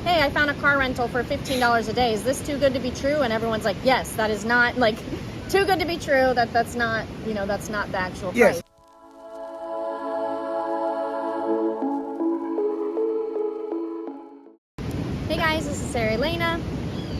hey, I found a car rental for $15 a day. Is this too good to be true? And everyone's like, yes, that is not like too good to be true. That's not, you know, that's not the actual price. Hey guys, this is Elena,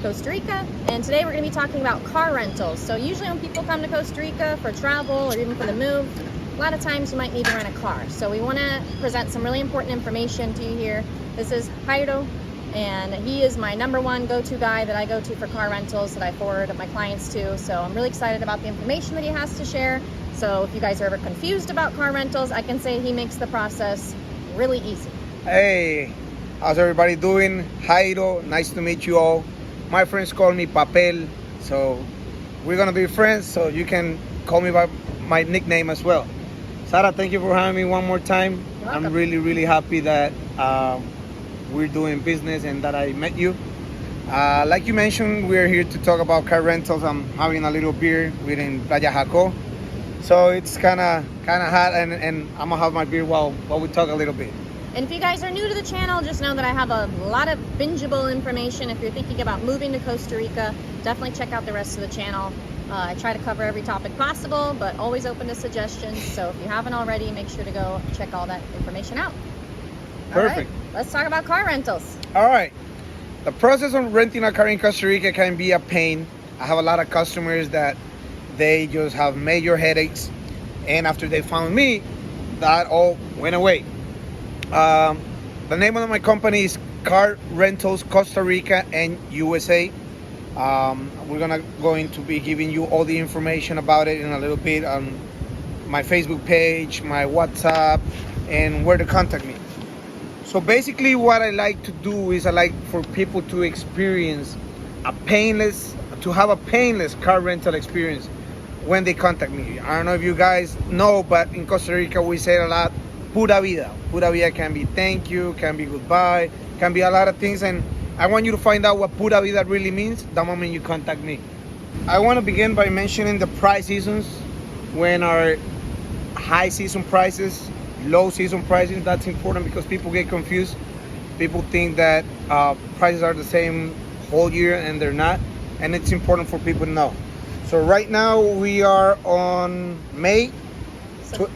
Costa Rica, and today we're going to be talking about car rentals. So usually when people come to Costa Rica for travel or even for the move, a lot of times you might need to rent a car. So we want to present some really important information to you here. This is Jairo, and he is my #1 go-to guy that I go to for car rentals that I forward my clients to. So I'm really excited about the information that he has to share. So if you guys are ever confused about car rentals, I can say he makes the process really easy. Hey, how's everybody doing? Jairo, nice to meet you all. My friends call me Papel, so we're gonna be friends, so you can call me by my nickname as well. Sarah, thank you for having me one more time. I'm really happy that we're doing business and that I met you. Like you mentioned, we're here to talk about car rentals. I'm having a little beer. We're in Playa Jaco, so it's kind of hot, and I'm gonna have my beer while we talk a little bit. And if you guys are new to the channel, just know that I have a lot of bingeable information. If you're thinking about moving to Costa Rica, definitely check out the rest of the channel. I try to cover every topic possible, but always open to suggestions. So if you haven't already, make sure to go check all that information out. Perfect. All right, let's talk about car rentals. All right. The process of renting a car in Costa Rica can be a pain. I have a lot of customers that they just have major headaches, and after they found me, that all went away. The name of my company is Car Rentals Costa Rica and USA. We're going to be giving you all the information about it in a little bit on my Facebook page, my WhatsApp, and where to contact me. So basically what I like to do is I like for people to experience have a painless car rental experience when they contact me. I don't know if you guys know, but in Costa Rica we say a lot, pura vida. Pura vida can be thank you, can be goodbye, can be a lot of things, and I want you to find out what pura vida really means the moment you contact me. I want to begin by mentioning the price seasons. When our high season prices, low season prices, that's important because people get confused. People think that prices are the same whole year, and they're not, and it's important for people to know. So right now we are on May. So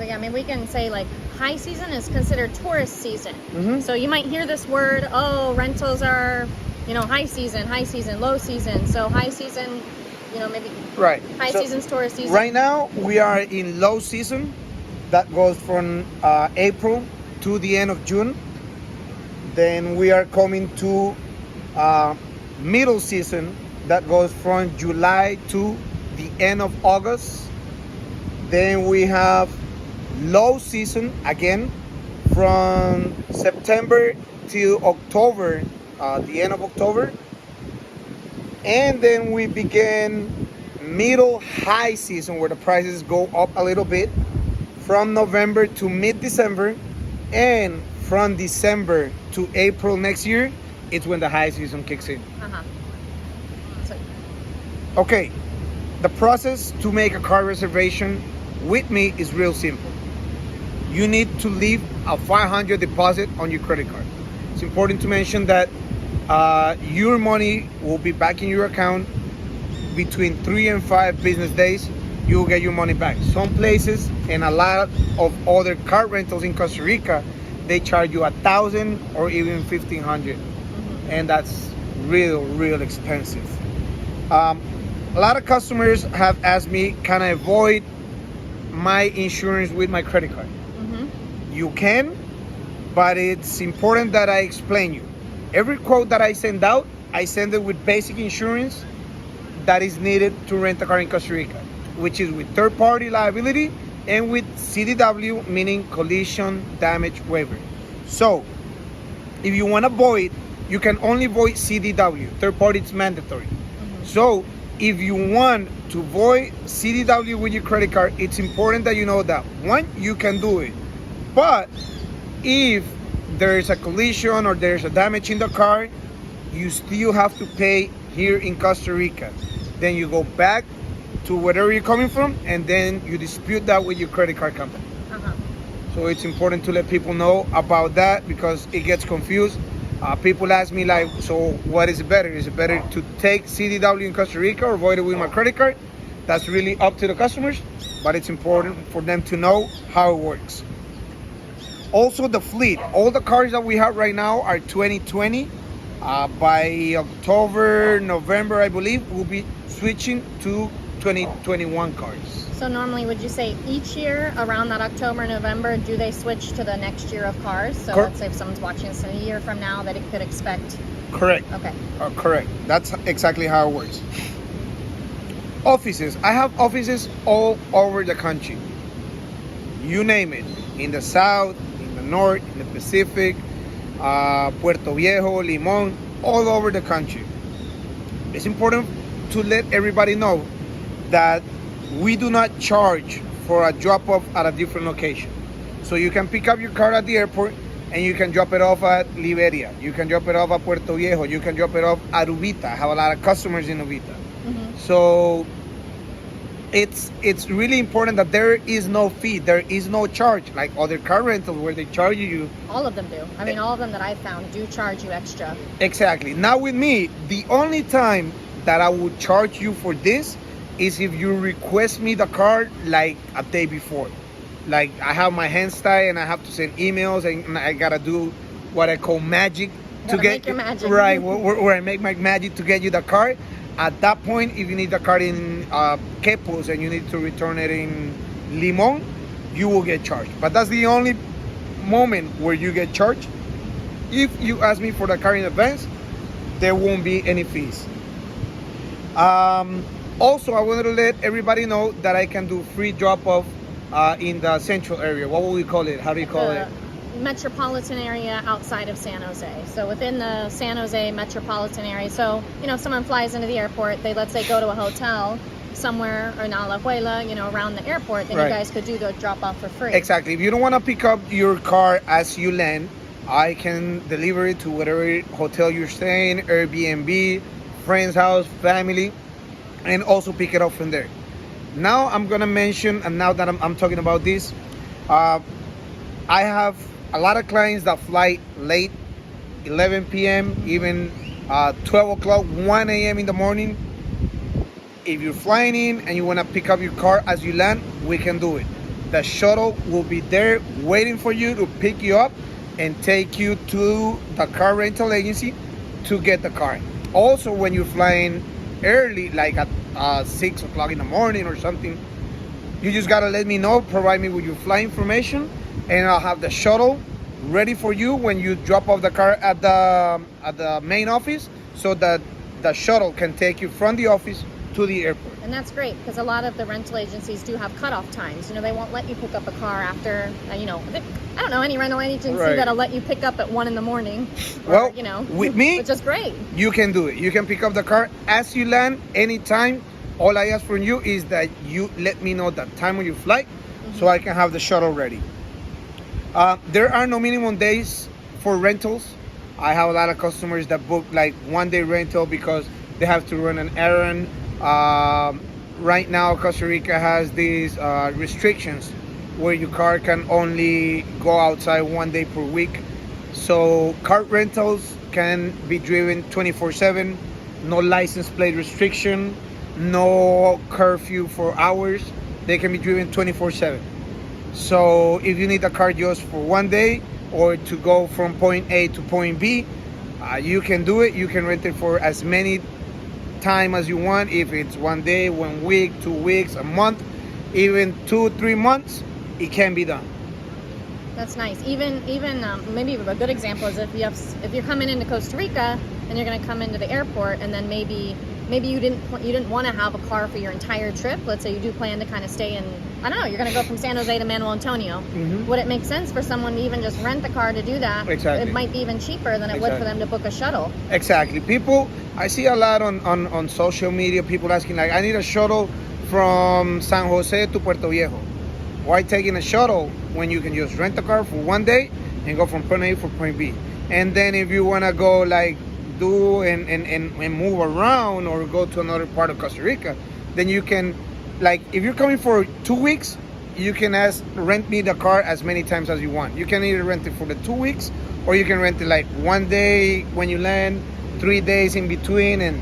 yeah, I mean, we can say like high season is considered tourist season. So you might hear this word, oh, rentals are, you know, high season, low season. So high season, you know, maybe right. High season's tourist season. Right now we are in low season. That goes from April to the end of June. Then we are coming to middle season. That goes from July to the end of August. Then we have low season again from September till October, the end of October. And then we begin middle high season where the prices go up a little bit from November to mid-December, and from December to April next year, it's when the high season kicks in. Okay, the process to make a car reservation with me is real simple. You need to leave a $500 deposit on your credit card. It's important to mention that your money will be back in your account between 3 and 5 business days. You'll get your money back. Some places and a lot of other car rentals in Costa Rica, they charge you $1,000 or even $1,500, and that's real expensive. A lot of customers have asked me, can I avoid my insurance with my credit card? You can, but it's important that I explain you. Every quote that I send out, I send it with basic insurance that is needed to rent a car in Costa Rica, which is with third-party liability and with CDW, meaning collision damage waiver. So if you want to void, you can only void CDW. Third party, it's mandatory. So if you want to void CDW with your credit card, it's important that you know that one, you can do it. But if there is a collision or there's a damage in the car, you still have to pay here in Costa Rica. Then you go back to wherever you're coming from, and then you dispute that with your credit card company. So it's important to let people know about that because it gets confused. People ask me like, so what is it better? Is it better to take CDW in Costa Rica or avoid it with my credit card? That's really up to the customers, but it's important for them to know how it works. Also the fleet, all the cars that we have right now are 2020. By October, November, I believe, we'll be switching to 2021 cars. So normally, would you say each year around that October, November, do they switch to the next year of cars? So let's say if someone's watching this in a year from now, that it could expect. Correct. Okay. Correct. That's exactly how it works. Offices. I have offices all over the country. You name it. In the south, in the north, in the Pacific, Puerto Viejo, Limón, all over the country. It's important to let everybody know that we do not charge for a drop-off at a different location. So you can pick up your car at the airport and you can drop it off at Liberia. You can drop it off at Puerto Viejo. You can drop it off at Uvita. I have a lot of customers in Uvita. Mm-hmm. So it's really important that there is no fee, there is no charge like other car rentals where they charge you. All of them do. I mean, all of them that I found do charge you extra. Exactly. Now with me, the only time that I would charge you for this is if you request me the car like a day before. Like I have my hands tied and I have to send emails and I gotta do what I call magic to get your magic. Right, where I make my magic to get you the car. At that point, if you need the car in Quepos and you need to return it in Limón, you will get charged. But that's the only moment where you get charged. If you ask me for the car in advance, there won't be any fees. Also, I wanted to let everybody know that I can do free drop-off in the central area. What will we call it? How do you call it? Metropolitan area outside of San Jose. So within the San Jose metropolitan area. So, if someone flies into the airport, they, let's say, go to a hotel somewhere or in Alajuela, around the airport, then right. You guys could do the drop-off for free. Exactly. If you don't want to pick up your car as you land, I can deliver it to whatever hotel you're staying, Airbnb, friend's house, family, and also pick it up from there. Now I'm gonna mention, and now that I'm talking about this, I have a lot of clients that fly late, 11 p.m., even 12 o'clock, 1 a.m. in the morning. If you're flying in and you wanna pick up your car as you land, we can do it. The shuttle will be there waiting for you to pick you up and take you to the car rental agency to get the car. Also, when you're flying early, like at 6 o'clock in the morning or something, you just gotta let me know, provide me with your flight information, and I'll have the shuttle ready for you when you drop off the car at the main office, so that the shuttle can take you from the office to the airport. And that's great, because a lot of the rental agencies do have cutoff times. They won't let you pick up a car after, I don't know any rental agency right. That'll let you pick up at 1 in the morning. Or, well, with me, which is great. You can do it. You can pick up the car as you land, anytime. All I ask from you is that you let me know the time of your flight, mm-hmm. so I can have the shuttle ready. There are no minimum days for rentals. I have a lot of customers that book like 1 day rental because they have to run an errand. Right now, Costa Rica has these restrictions where your car can only go outside 1 day per week. So car rentals can be driven 24/7, no license plate restriction, no curfew for hours. They can be driven 24/7. So if you need a car just for 1 day or to go from point A to point B, you can do it. You can rent it for as many time as you want. If it's 1 day, 1 week, 2 weeks, a month, even 2-3 months, it can be done. That's nice. Even maybe a good example is if you're coming into Costa Rica and you're going to come into the airport, and then maybe you didn't want to have a car for your entire trip. Let's say you do plan to kind of stay in, I don't know, you're going to go from San Jose to Manuel Antonio. Mm-hmm. Would it make sense for someone to even just rent the car to do that? Exactly. It might be even cheaper than it would for them to book a shuttle. Exactly. People, I see a lot on social media, people asking like, I need a shuttle from San Jose to Puerto Viejo. Why taking a shuttle when you can just rent a car for 1 day and go from point A to point B? And then if you want to go like do and move around or go to another part of Costa Rica, then you can, like, if you're coming for 2 weeks, you can rent me the car as many times as you want. You can either rent it for the 2 weeks or you can rent it like 1 day when you land, 3 days in between, and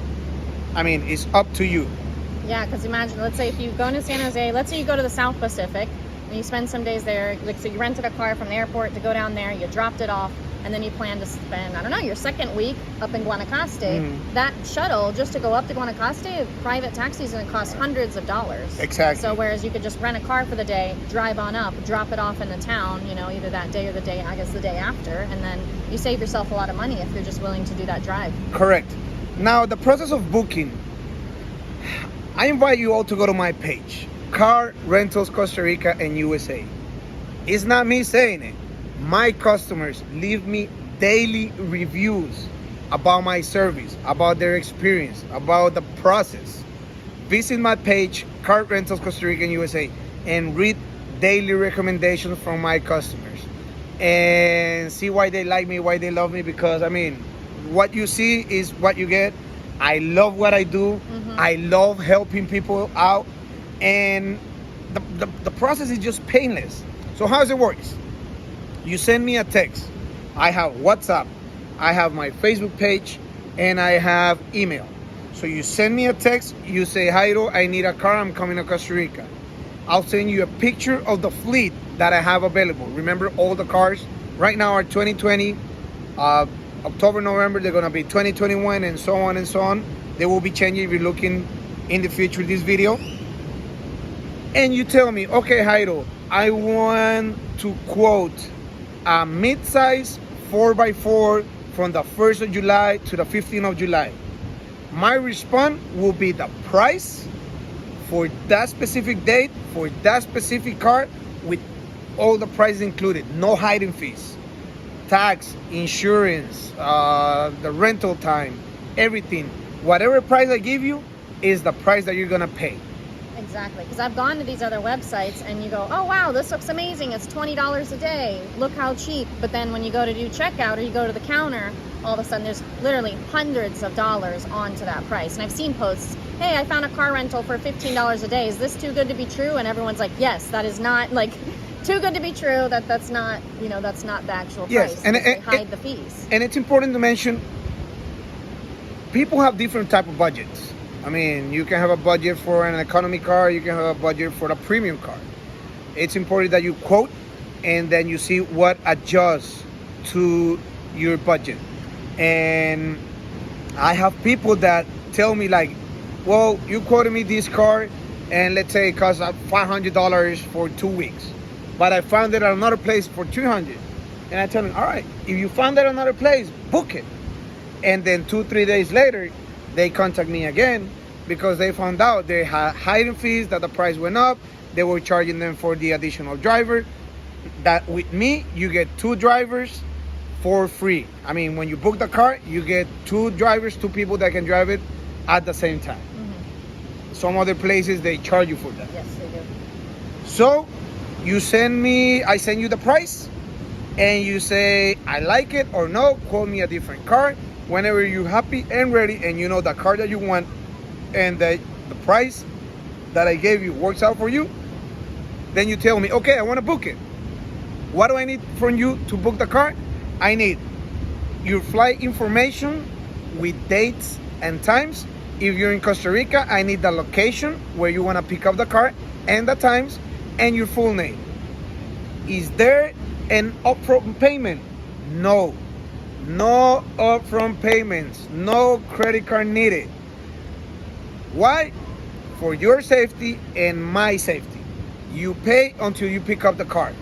I mean, it's up to you. Yeah, because imagine, let's say if you go to San Jose, let's say you go to the South Pacific and you spend some days there, like, so you rented a car from the airport to go down there, you dropped it off, and then you plan to spend, I don't know, your second week up in Guanacaste. That shuttle, just to go up to Guanacaste, private taxis, and it costs hundreds of dollars. Exactly. So whereas you could just rent a car for the day, drive on up, drop it off in the town, you know, either that day or the day after, and then you save yourself a lot of money if you're just willing to do that drive. Correct. Now, the process of booking, I invite you all to go to my page, Car Rentals Costa Rica and USA. It's not me saying it. My customers leave me daily reviews about my service, about their experience, about the process. Visit my page, Car Rentals Costa Rica and USA, and read daily recommendations from my customers and see why they like me, why they love me, because I mean, what you see is what you get. I love what I do. I love helping people out, and the process is just painless. So how does it work? You send me a text. I have WhatsApp, I have my Facebook page, and I have email. So you send me a text, you say, Jairo, I need a car, I'm coming to Costa Rica. I'll send you a picture of the fleet that I have available. Remember, all the cars right now are 2020, October, November, they're gonna be 2021, and so on and so on. They will be changing if you're looking in the future this video. And you tell me, okay, Jairo, I want to quote a mid-size 4x4 from the 1st of July to the 15th of July. My response will be the price for that specific date, for that specific car, with all the prices included, no hiding fees, tax, insurance, the rental time, everything. Whatever price I give you is the price that you're gonna pay. Exactly, because I've gone to these other websites and you go, oh wow, this looks amazing, it's $20 a day, look how cheap. But then when you go to do checkout or you go to the counter, all of a sudden there's literally hundreds of dollars onto that price. And I've seen posts, hey, I found a car rental for $15 a day, is this too good to be true? And everyone's like, yes, that is not like too good to be true, that's not, you know, that's not the actual price. And they hide the fees. And it's important to mention, people have different type of budgets. I mean, you can have a budget for an economy car, you can have a budget for a premium car. It's important that you quote and then you see what adjusts to your budget. And I have people that tell me like, well, you quoted me this car and let's say it costs $500 for 2 weeks, but I found it at another place for $300. And I tell them, all right, if you found it at another place, book it. And then 2-3 days later, they contact me again because they found out they had hiding fees, that the price went up, they were charging them for the additional driver. That with me, you get 2 drivers for free. I mean, when you book the car, you get 2 drivers, 2 people that can drive it at the same time. Some other places, they charge you for that. Yes, they do. So you send me, I send you the price, and you say, I like it or no, quote me a different car. Whenever you're happy and ready and you know the car that you want and the price that I gave you works out for you, then you tell me, okay, I want to book it. What do I need from you to book the car? I need your flight information with dates and times. If you're in Costa Rica, I need the location where you want to pick up the car and the times and your full name. Is there an upfront payment? No. No upfront payments, no credit card needed. Why? For your safety and my safety. You pay until you pick up the car.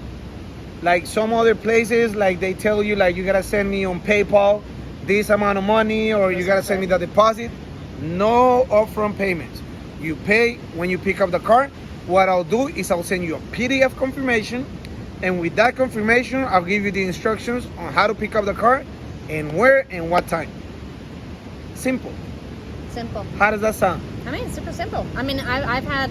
Like some other places, like they tell you, like you gotta send me on PayPal this amount of money, or you gotta send me the deposit. No upfront payments. You pay when you pick up the car. What I'll do is I'll send you a PDF confirmation, and with that confirmation, I'll give you the instructions on how to pick up the car and where and what time. Simple. Simple. How does that sound? I mean, it's super simple. I mean, I've had,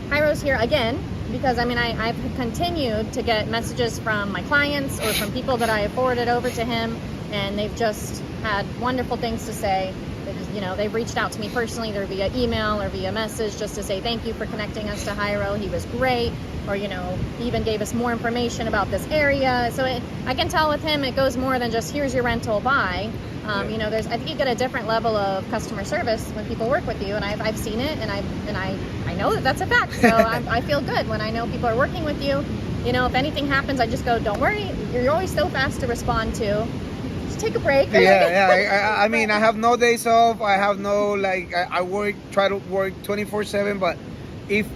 JAIRO'S here again, because I've continued to get messages from my clients or from people that I forwarded over to him, and they've just had wonderful things to say. They've reached out to me personally, either via email or via message, just to say thank you for connecting us to JAIRO. He was great. or he even gave us more information about this area. So I can tell with him it goes more than just here's your rental, bye. I think you get a different level of customer service when people work with you, and I've seen it, and I know that that's a fact. So I feel good when I know people are working with you. If anything happens, I just go, don't worry, you're always so fast to respond to. Just take a break. I mean, I have no days off. I have no, I try to work 24/7, but if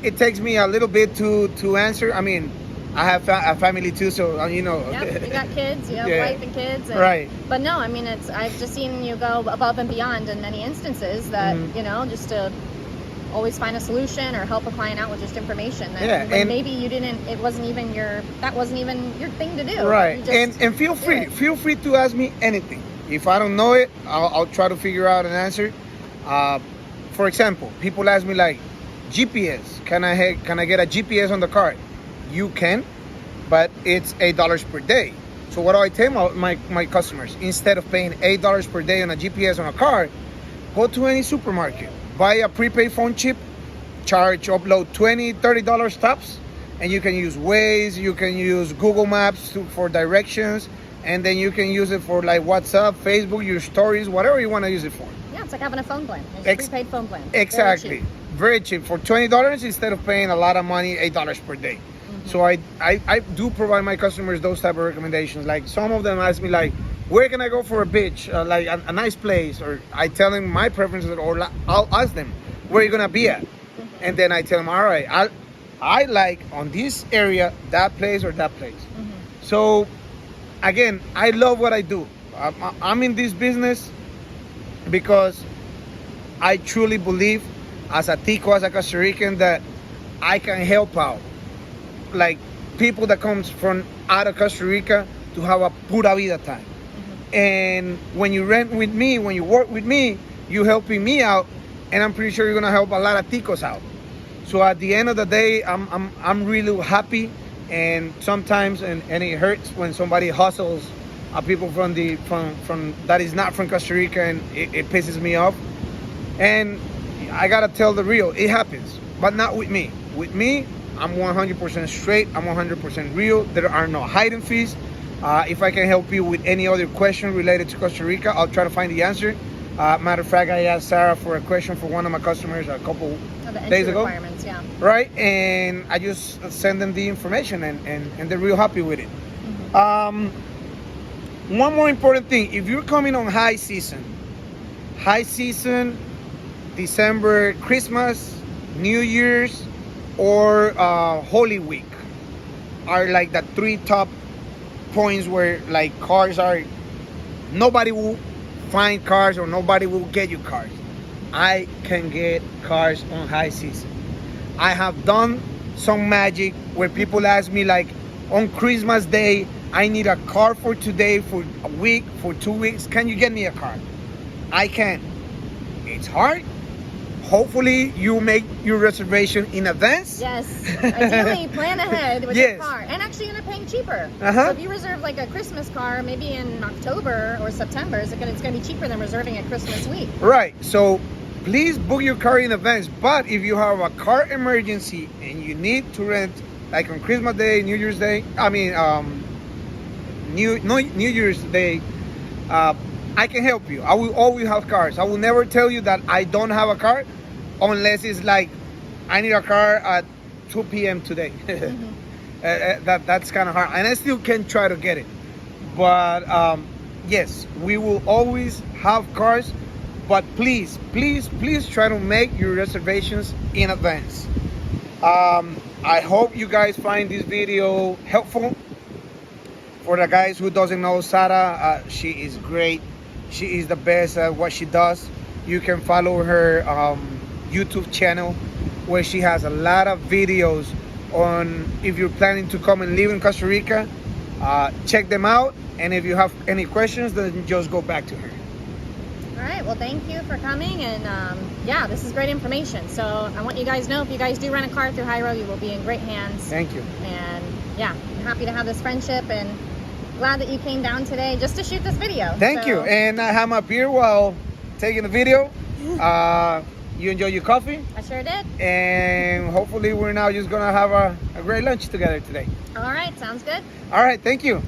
it takes me a little bit to answer, I mean, I have a family too, so Yep, you got kids, you have wife and kids, right? But no, I mean, I've just seen you go above and beyond in many instances that just to always find a solution or help a client out with just information. And maybe that wasn't even your thing to do. Right. And feel free to ask me anything. If I don't know it, I'll try to figure out an answer. For example, people ask me like, GPS. Can I get a GPS on the car? You can, but it's $8 per day. So what do I tell my customers? Instead of paying $8 per day on a GPS on a car, go to any supermarket, buy a prepaid phone chip, upload $20, $30 tops, and you can use Waze, you can use Google Maps for directions, and then you can use it for like WhatsApp, Facebook, your stories, whatever you want to use it for. Yeah, it's like having a phone plan. It's a prepaid phone plan. Exactly. Very cheap. For $20 instead of paying a lot of money, $8 per day. So I do provide my customers those type of recommendations. Like some of them ask me like, where can I go for a beach, like a nice place? Or I tell them my preferences, or I'll ask them, where are you gonna be at? And then I tell them, all right, I like on this area, that place or that place. So again, I love what I do. I'm in this business because I truly believe as a Tico, as a Costa Rican, that I can help out like people that comes from out of Costa Rica to have a pura vida time. And when you rent with me, when you work with me, you helping me out, and I'm pretty sure you're gonna help a lot of Ticos out. So at the end of the day, I'm really happy, and sometimes and it hurts when somebody hustles people from that is not from Costa Rica, and it pisses me off. And I gotta tell the real, it happens, but not with me. With me, I'm 100% straight. I'm 100% real. There are no hiding fees. If I can help you with any other question related to Costa Rica, I'll try to find the answer. Matter of fact, I asked Sarah for a question for one of my customers a couple days ago. Yeah. Right, and I just send them the information, and they're real happy with it. One more important thing: if you're coming on high season, December, Christmas, New Year's, or Holy Week are like the three top points where like cars are, nobody will find cars or nobody will get you cars. I can get cars on high season. I have done some magic where people ask me like on Christmas Day, I need a car for today, for a week, for 2 weeks. Can you get me a car? I can. It's hard. Hopefully you make your reservation in advance. Yes, ideally plan ahead with your car, and actually you're paying cheaper. So if you reserve like a Christmas car, maybe in October or September, it's going to be cheaper than reserving a Christmas week. Right. So please book your car in advance. But if you have a car emergency and you need to rent, like on Christmas Day, New Year's Day, New Year's Day, I can help you. I will always have cars. I will never tell you that I don't have a car unless it's like I need a car at 2 p.m. today. That's kind of hard, and I still can try to get it. But yes, we will always have cars, but please try to make your reservations in advance. I hope you guys find this video helpful. For the guys who doesn't know Sarah, she is great. She is the best at what she does. You can follow her YouTube channel, where she has a lot of videos on if you're planning to come and live in Costa Rica. Check them out, and if you have any questions, then just go back to her. All right, well, thank you for coming, and yeah, this is great information. So I want you guys to know, if you guys do rent a car through JAIRO, you will be in great hands. Thank you. And yeah, I'm happy to have this friendship, and glad that you came down today just to shoot this video. Thank you. And I have my beer while taking the video. You enjoy your coffee, I sure did. and hopefully we're now just gonna have a great lunch together today. All right, sounds good. All right, thank you.